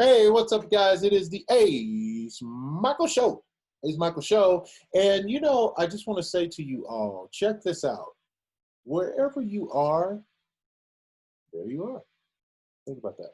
Hey, what's up, guys? It is the Micheals Show. Micheals Show. And, I just want to say to you all, check this out. Wherever you are, there you are. Think about that.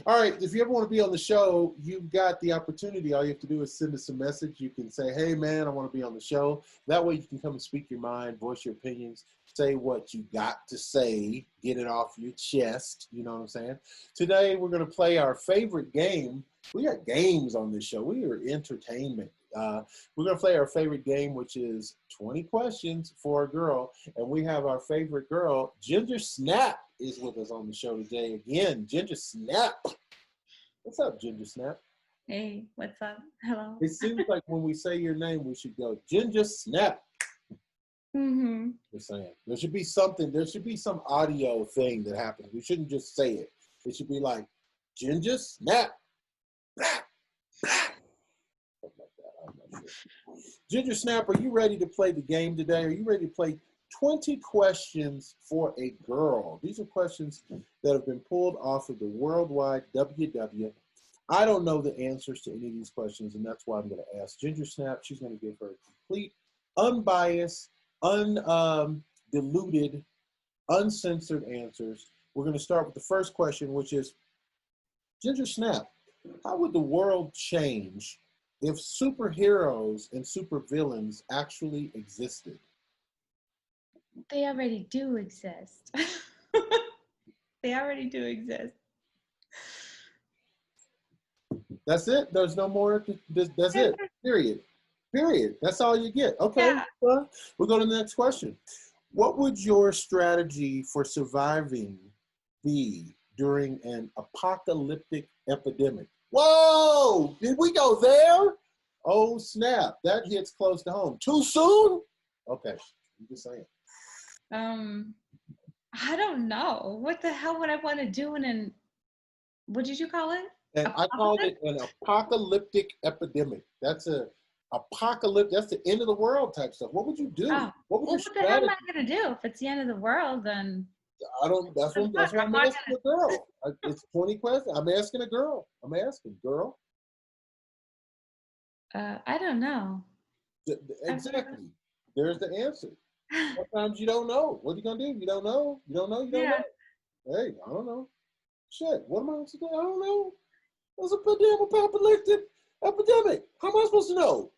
All right, if you ever want to be on the show, you've got the opportunity. All you have to do is send us a message. You can say, hey, man, I want to be on the show. That way you can come and speak your mind, voice your opinions, say what you got to say, get it off your chest. You know what I'm saying? Today, we're going to play our favorite game. We got games on this show. We are entertainment. We're going to play our favorite game, which is 20 questions for a girl. And we have our favorite girl, Ginger Snap, is with us on the show today. Again, Ginger Snap. What's up, Ginger Snap? Hey, what's up? Hello. It seems like when we say your name, we should go, Ginger Snap. Mm-hmm. Just saying. There should be something, there should be some audio thing that happens. We shouldn't just say it. It should be like, Ginger Snap. Ginger Snap, are you ready to play the game today? Are you ready to play 20 questions for a girl? These are questions that have been pulled off of the worldwide WW. I don't know the answers to any of these questions, and that's why I'm going to ask Ginger Snap. She's going to give her complete, unbiased, undiluted, uncensored answers. We're going to start with the first question, which is, Ginger Snap, how would the world change if superheroes and supervillains actually existed? They already do exist. They already do exist. That's it? There's no more? That's it. Period. Period. That's all you get. Okay. Yeah. We'll go to the next question. What would your strategy for surviving be during an apocalyptic epidemic? Whoa! Did we go there? Oh, snap. That hits close to home. Too soon? Okay. I'm just saying. I don't know. What the hell would I want to do what did you call it? And I called it an apocalyptic epidemic. That's a apocalypse. That's the end of the world type stuff. What would you do? Oh, What would well, your what the hell am strategy? I gonna do if it's the end of the world? Then I don't. That's what I'm asking a girl. It's 20 questions. I'm asking a girl. I'm asking girl. I don't know. Exactly. There's the answer. Sometimes you don't know. What are you gonna do? You don't know. You don't know. You don't know. Hey, I don't know. Shit. What am I supposed to do? I don't know. It's a damn apocalyptic epidemic. How am I supposed to know?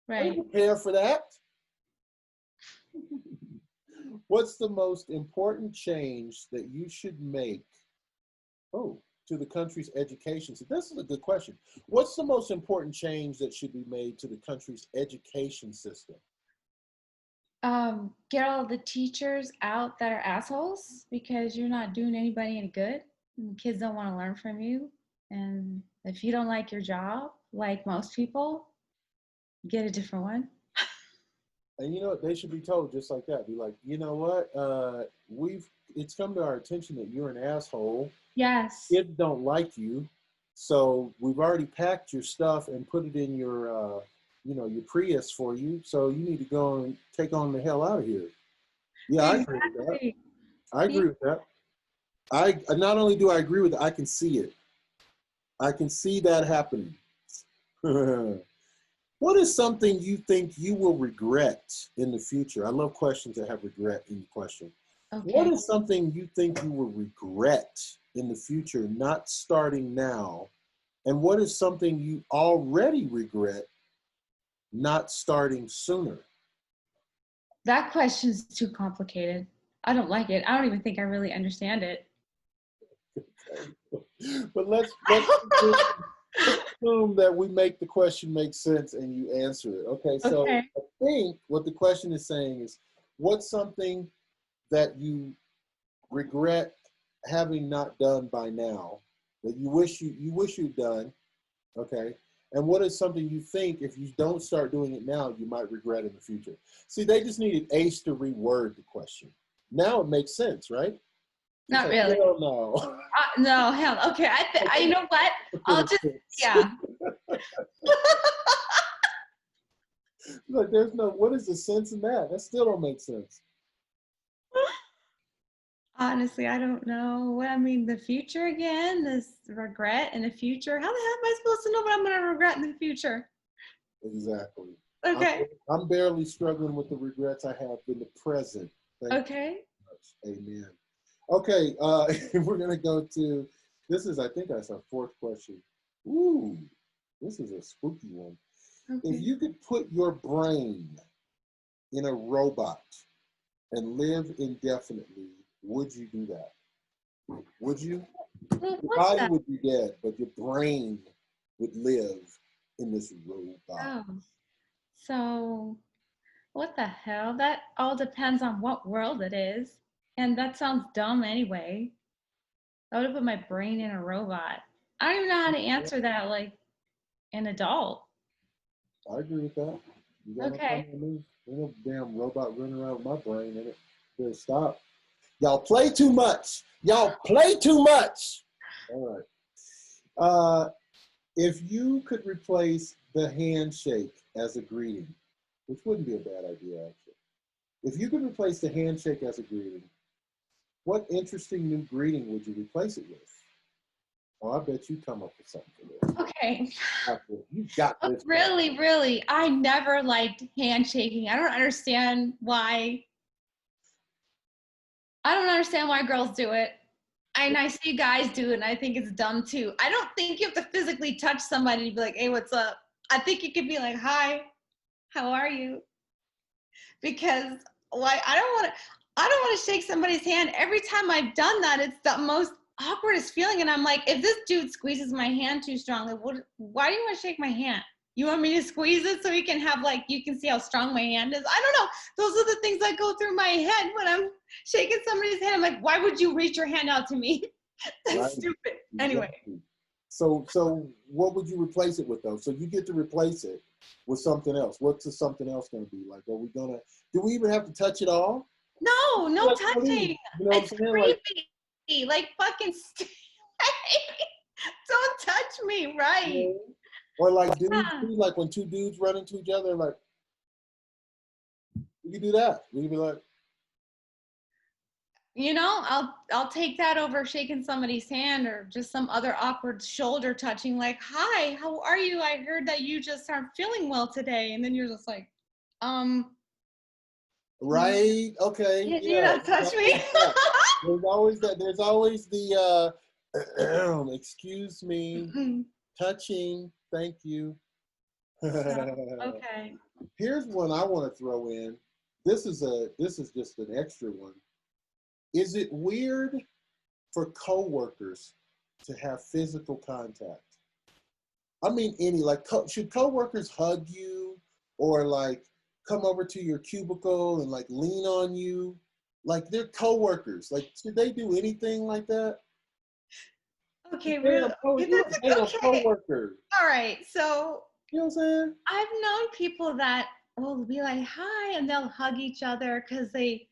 Right. I didn't prepare for that. What's the most important change that you should make? To the country's education system. This is a good question. What's the most important change that should be made to the country's education system? Get all the teachers out that are assholes because you're not doing anybody any good. And kids don't want to learn from you. And if you don't like your job, like most people, get a different one. And you know what? They should be told just like that. Be like, you know what? It's come to our attention that you're an asshole. Yes. Kids don't like you. So we've already packed your stuff and put it in your your Prius for you. So you need to go and take on the hell out of here. Yeah, I agree with that. I agree with that. I not only do I agree with it, I can see it. I can see that happening. What is something you think you will regret in the future? I love questions that have regret in the question. Okay. What is something you think you will regret in the future, not starting now? And what is something you already regret not starting sooner? That question's too complicated. I don't like it. I don't even think I really understand it. But let's assume that we make the question make sense and you answer it. Okay, so I think what the question is saying is, what's something that you regret having not done by now that you wish you'd done? Okay, and what is something you think if you don't start doing it now, you might regret in the future? See, they just needed Ace to reword the question. Now it makes sense, right? Not really. Hell no. No, hell. Okay, I you know what? I'll just Look, there's no. What is the sense in that? That still don't make sense. Honestly, I don't know. What I mean, the future again, this regret in the future. How the hell am I supposed to know what I'm going to regret in the future? Exactly. I'm, Okay. I'm barely struggling with the regrets I have in the present. Thank Okay. you much. Amen. Okay, we're gonna go to this is I think that's our fourth question. Ooh, this is a spooky one. If Okay. you could put your brain in a robot and live indefinitely, would you do that? Would you? Well, Your what's body that? would be dead, but your brain would live in this robot. Oh, so what the hell? That all depends on what world it is. And that sounds dumb anyway. I would have put my brain in a robot. I don't even know how to answer that like an adult. I agree with that. You got no Okay. problem with me. Ain't no damn robot running around with my brain in it. Better stop. Y'all play too much. Y'all play too much. All right. If you could replace the handshake as a greeting, which wouldn't be a bad idea actually. If you could replace the handshake as a greeting, what interesting new greeting would you replace it with? Oh, I bet you come up with something for this. Okay. You got this. Really, really, I never liked handshaking. I don't understand why. I don't understand why girls do it. And I see guys do it, and I think it's dumb too. I don't think you have to physically touch somebody to be like, hey, what's up? I think you could be like, hi, how are you? Because like I don't want to shake somebody's hand. Every time I've done that, it's the most awkwardest feeling. And I'm like, if this dude squeezes my hand too strongly, why do you want to shake my hand? You want me to squeeze it so you can have like you can see how strong my hand is? I don't know. Those are the things that go through my head when I'm shaking somebody's hand. I'm like, why would you reach your hand out to me? Right? That's stupid. Anyway. Exactly. So what would you replace it with though? So you get to replace it with something else. What's the something else going to be? Like, are we gonna? Do we even have to touch it all? No, no Like, touching. you know what I'm It's saying? Like, creepy. Like fucking stay away. Don't touch me, you right? know, or like dudes, Yeah. too, like when two dudes run into each other, like we could do that. We could be like, You know, I'll take that over shaking somebody's hand or just some other awkward shoulder touching like, "Hi, how are you? I heard that you just aren't feeling well today." And then you're just like, can you right, okay, can you yeah. not touch me?" There's always that. There's always the excuse me, touching. Thank you. So, okay. Here's one I want to throw in. This is just an extra one. Is it weird for coworkers to have physical contact? I mean, any like should coworkers hug you or like come over to your cubicle and like lean on you? Like they're coworkers. Like should they do anything like that? Okay, Damn, real okay, you're that's a damn okay. coworker. All right. So You know what I'm saying? I've known people that will be like, hi, and they'll hug each other because I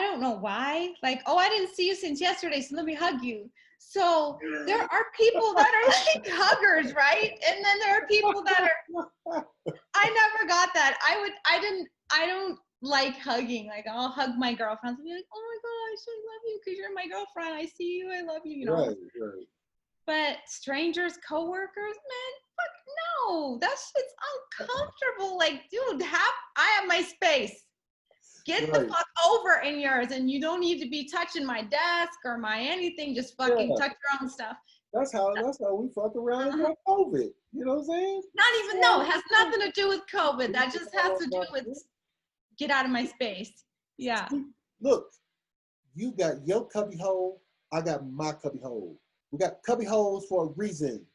don't know why. Like, oh, I didn't see you since yesterday, so let me hug you. So there are people that are like huggers, right? And then there are people that are, I never got that. I don't like hugging. Like, I'll hug my girlfriends and be like, oh my gosh, I love you because you're my girlfriend. I see you, I love you, you know. Right, right. But strangers, coworkers, man, fuck no. That shit's uncomfortable. Like, dude, I have my space. Get the Right. fuck over in yours, and you don't need to be touching my desk or my anything. Just fucking Yeah. touch your own stuff. That's how we fuck around and Uh-huh. got COVID. You know what I'm saying? Not even no, it has nothing to do with COVID. That just has to do with Yeah. get out of my space. Yeah. Look, you got your cubby hole, I got my cubby hole. We got cubby holes for a reason.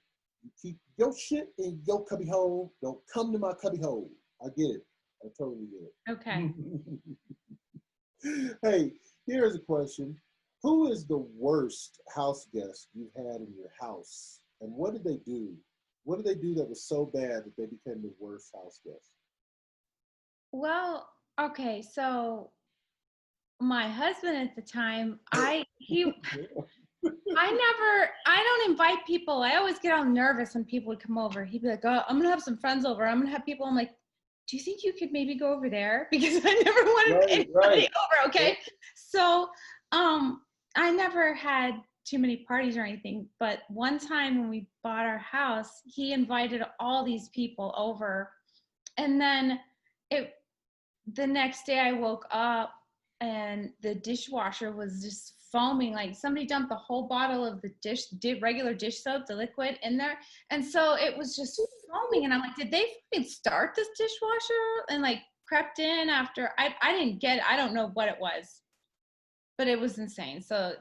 You keep your shit in your cubby hole. Don't come to my cubby hole. I get it. I totally get Okay. it. Hey, here's a question. Who is the worst house guest you've had in your house? And what did they do? What did they do that was so bad that they became the worst house guest? Well, okay, so my husband at the time, I don't invite people. I always get all nervous when people would come over. He'd be like, oh, I'm gonna have some friends over. I'm gonna have people. I'm like, do you think you could maybe go over there? Because I never wanted Right, anybody right. over, okay? So I never had too many parties or anything, but one time when we bought our house, he invited all these people over. And then the next day I woke up and the dishwasher was just foaming, like somebody dumped the whole bottle of the regular dish soap, the liquid, in there. And so it was just foaming. And I'm like, did they fucking start this dishwasher? And like crept in after. I didn't get it. I don't know what it was, but it was insane. So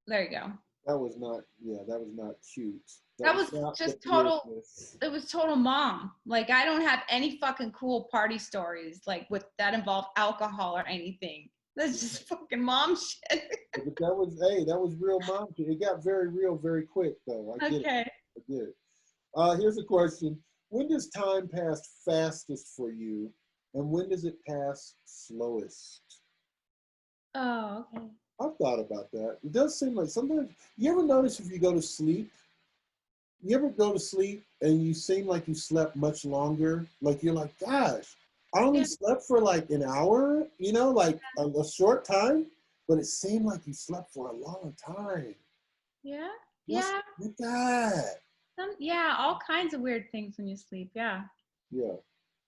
there you go. That was not, yeah, that was not cute. That was not just the total, business. it was total mom. Like, I don't have any fucking cool party stories like with that involve alcohol or anything. That's just fucking mom shit. But that was, hey, that was real mom shit. It got very real very quick, though. I get Okay. it. I get it. Here's a question. When does time pass fastest for you, and when does it pass slowest? Oh, okay. I've thought about that. It does seem like sometimes, you ever notice if you go to sleep, you ever go to sleep and you seem like you slept much longer? Like you're like, gosh, I only slept for like an hour, you know, like a short time, but it seemed like you slept for a long time. Yeah. What's Yeah. with that? Yeah, all kinds of weird things when you sleep. Yeah. Yeah.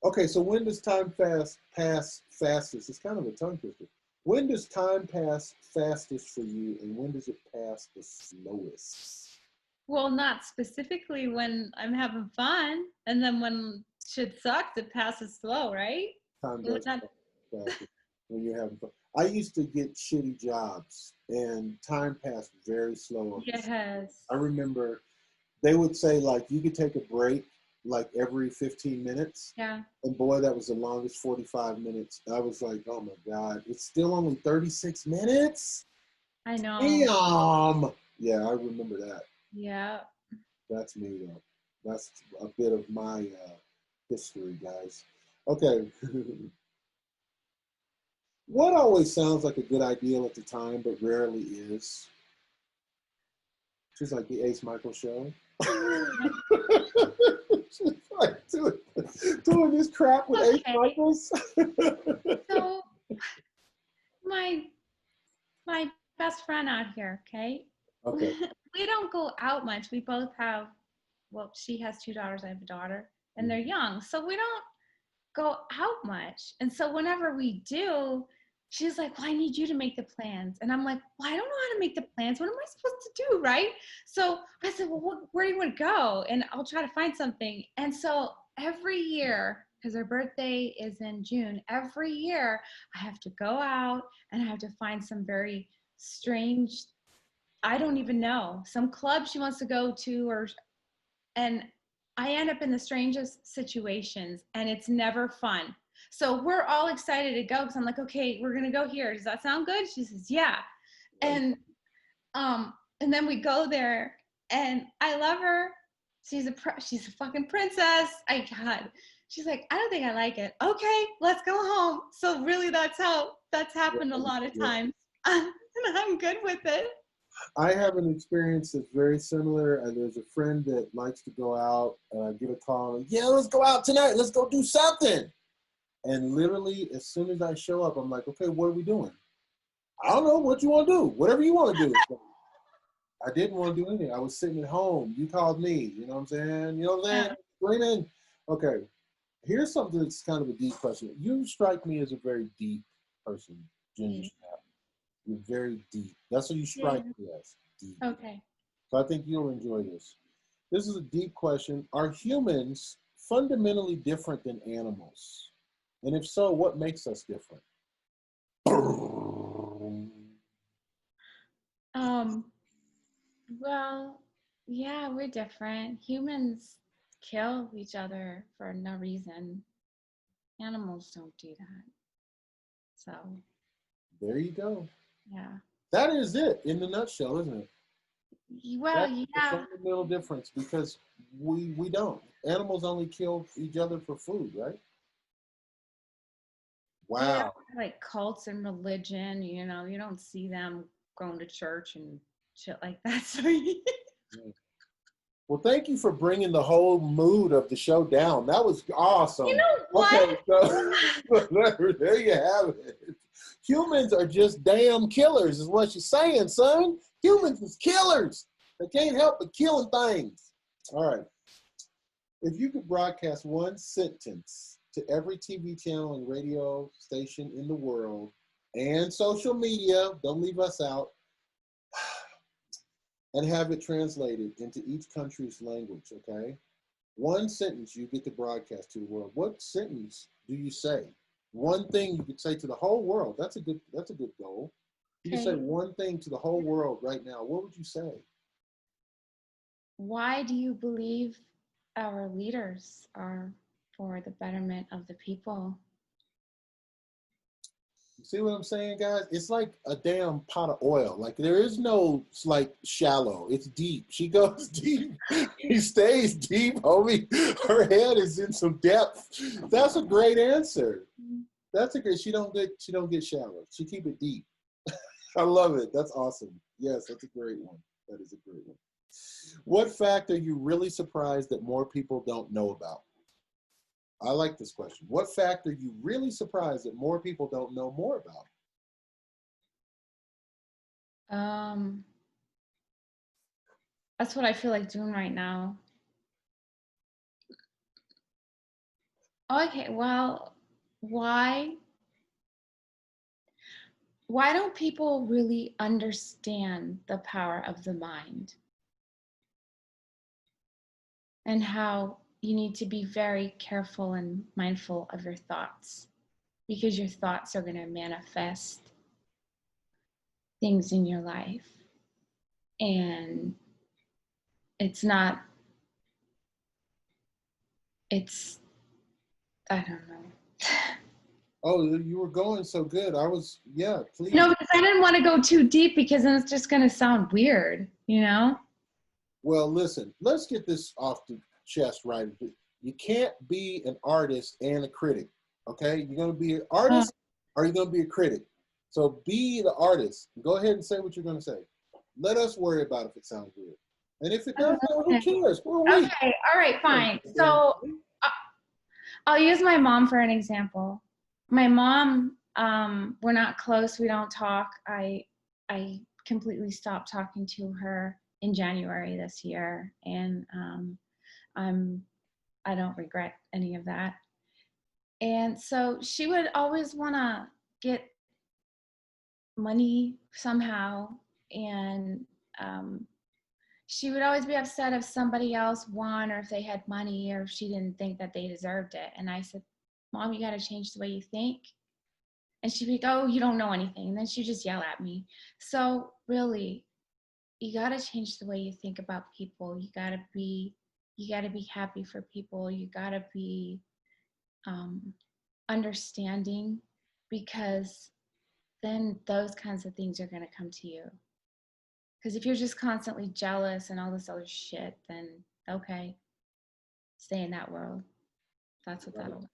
Okay, so when does time pass fastest? It's kind of a tongue twister. When does time pass fastest for you, and when does it pass the slowest? Well, not specifically when I'm having fun, and then when shit sucks, it passes slow, right? Time Well, does not, pass fastest when you're having fun. I used to get shitty jobs, and time passed very slow on me. yes. I remember they would say, like, you could take a break like every 15 minutes. Yeah. And boy, that was the longest 45 minutes. I was like, oh my God, it's still only 36 minutes? I know. Damn. Yeah, I remember that. Yeah. That's me, though. That's a bit of my history, guys. Okay. What always sounds like a good idea at the time, but rarely is? She's like the Ace Michael show. She's like doing this crap with Ace Michaels. So my best friend out here, okay? Okay. We don't go out much. We both have, well, she has 2 daughters, I have a daughter, and they're young. So we don't go out much. And so whenever we do, she's like, well, I need you to make the plans. And I'm like, well, I don't know how to make the plans. What am I supposed to do, right? So I said, well, where do you want to go? And I'll try to find something. And so every year, because her birthday is in June, every year I have to go out and I have to find some very strange, I don't even know, some club she wants to go to, and I end up in the strangest situations and it's never fun. So we're all excited to go because I'm like, okay, we're gonna go here. Does that sound good? She says, yeah. And and then we go there and I love her. She's a fucking princess. God. She's like, I don't think I like it. Okay, let's go home. So really that's happened a lot of times. And I'm good with it. I have an experience that's very similar. There's a friend that likes to go out. Get a call. And, yeah, let's go out tonight. Let's go do something. And literally, as soon as I show up, I'm like, okay, what are we doing? I don't know what you want to do. Whatever you want to do. I didn't want to do anything. I was sitting at home. You called me. You know what I'm saying? You know what I'm saying? Screaming. Okay. Here's something that's kind of a deep question. You strike me as a very deep person, Ginger. You're very deep. That's what you strike me as. Deep. Okay. So I think you'll enjoy this. This is a deep question. Are humans fundamentally different than animals? And if so, what makes us different? Well, yeah, we're different. Humans kill each other for no reason. Animals don't do that. So, There you go. yeah. That is it in the nutshell, isn't it? Well, That's the yeah. fundamental difference because we don't. Animals only kill each other for food, right? Wow. Yeah, like cults and religion, you don't see them going to church and shit like that. So, Well, thank you for bringing the whole mood of the show down. That was awesome. you know what? Okay, so there you have it. Humans are just damn killers, is what she's saying, son. Humans is killers. They can't help but killing things. All right. If you could broadcast one sentence to every TV channel and radio station in the world and social media, don't leave us out, and have it translated into each country's language, okay? One sentence you get to broadcast to the world. What sentence do you say? One thing you could say to the whole world. That's a good goal. You can say one thing to the whole world right now. What would you say? Why do you believe our leaders are for the betterment of the people? See what I'm saying, guys? It's like a damn pot of oil. Like there is no like shallow. It's deep. She goes deep. She stays deep, homie. Her head is in some depth. That's a great answer. That's a great. She don't get shallow. She keep it deep. I love it. That's awesome. Yes, that's a great one. That is a great one. What fact are you really surprised that more people don't know about? I like this question. What fact are you really surprised that more people don't know more about? That's what I feel like doing right now. Okay, well, why don't people really understand the power of the mind and how you need to be very careful and mindful of your thoughts, because your thoughts are going to manifest things in your life. And I don't know. Oh, you were going so good. Yeah, please. No, because I didn't want to go too deep, because then it's just going to sound weird, you know? Well, listen, let's get this off the chest right. You can't be an artist and a critic, okay? You're going to be an artist or you're going to be a critic. So be the artist. Go ahead and say what you're going to say. Let us worry about if it sounds weird. And if it does, who cares? Okay, all right, fine. So I'll use my mom for an example. My mom, we're not close. We don't talk. I completely stopped talking to her in January this year, and I don't regret any of that. And so she would always want to get money somehow, and she would always be upset if somebody else won, or if they had money, or if she didn't think that they deserved it. And I said, Mom, you got to change the way you think. And she'd be like, oh, you don't know anything. And then she'd just yell at me. So really, you got to change the way you think about people. You got to be happy for people. You got to be understanding, because then those kinds of things are going to come to you. Because if you're just constantly jealous and all this other shit, then okay, stay in that world. That's what that'll do.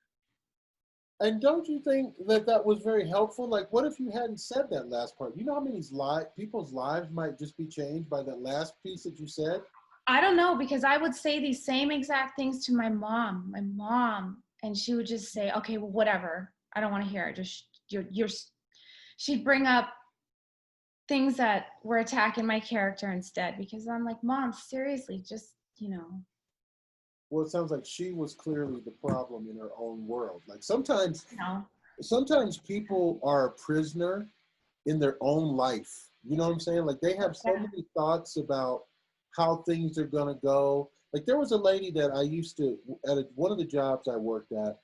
And don't you think that was very helpful? Like, what if you hadn't said that last part? You know how many people's lives might just be changed by that last piece that you said? I don't know, because I would say these same exact things to my mom, and she would just say, okay, well, whatever. I don't want to hear it. Just she'd bring up things that were attacking my character instead, because I'm like, Mom, seriously, just, Well, it sounds like she was clearly the problem in her own world. Like sometimes people are a prisoner in their own life. You know what I'm saying? Like they have so many thoughts about how things are going to go. Like there was a lady that I used to, one of the jobs I worked at,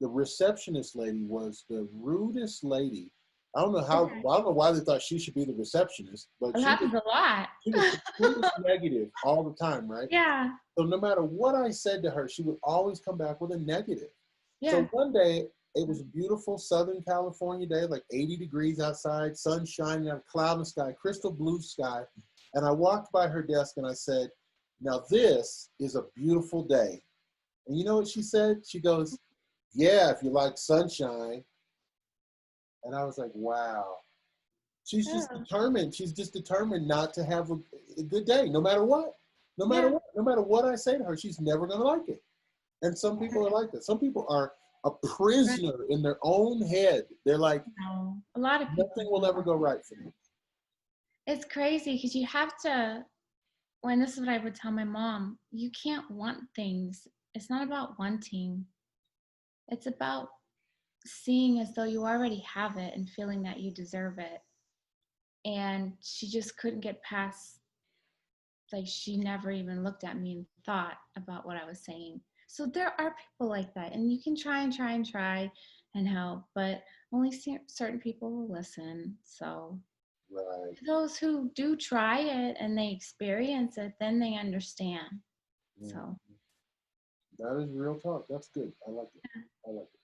the receptionist lady was the rudest lady. I don't know why they thought she should be the receptionist, but it happens a lot. She was completely negative all the time, right? Yeah. So no matter what I said to her, she would always come back with a negative. Yeah. So one day, it was a beautiful Southern California day, like 80 degrees outside, sun shining, a cloud in the sky, crystal blue sky. And I walked by her desk and I said, now this is a beautiful day. And you know what she said? She goes, yeah, if you like sunshine. And I was like, wow. She's just determined. She's just determined not to have a good day, no matter what. No matter what I say to her, she's never going to like it. And some people are like that. Some people are a prisoner in their own head. They're like, A lot of people. Nothing will ever go right for them. It's crazy because you have to, when this is what I would tell my mom, you can't want things. It's not about wanting, it's about seeing as though you already have it and feeling that you deserve it. And she just couldn't get past, like, she never even looked at me and thought about what I was saying. So there are people like that, and you can try and try and try and help, but only certain people will listen. So Right. those who do try it and they experience it, then they understand. Mm. So That is real talk. That's good. I like it. I like it.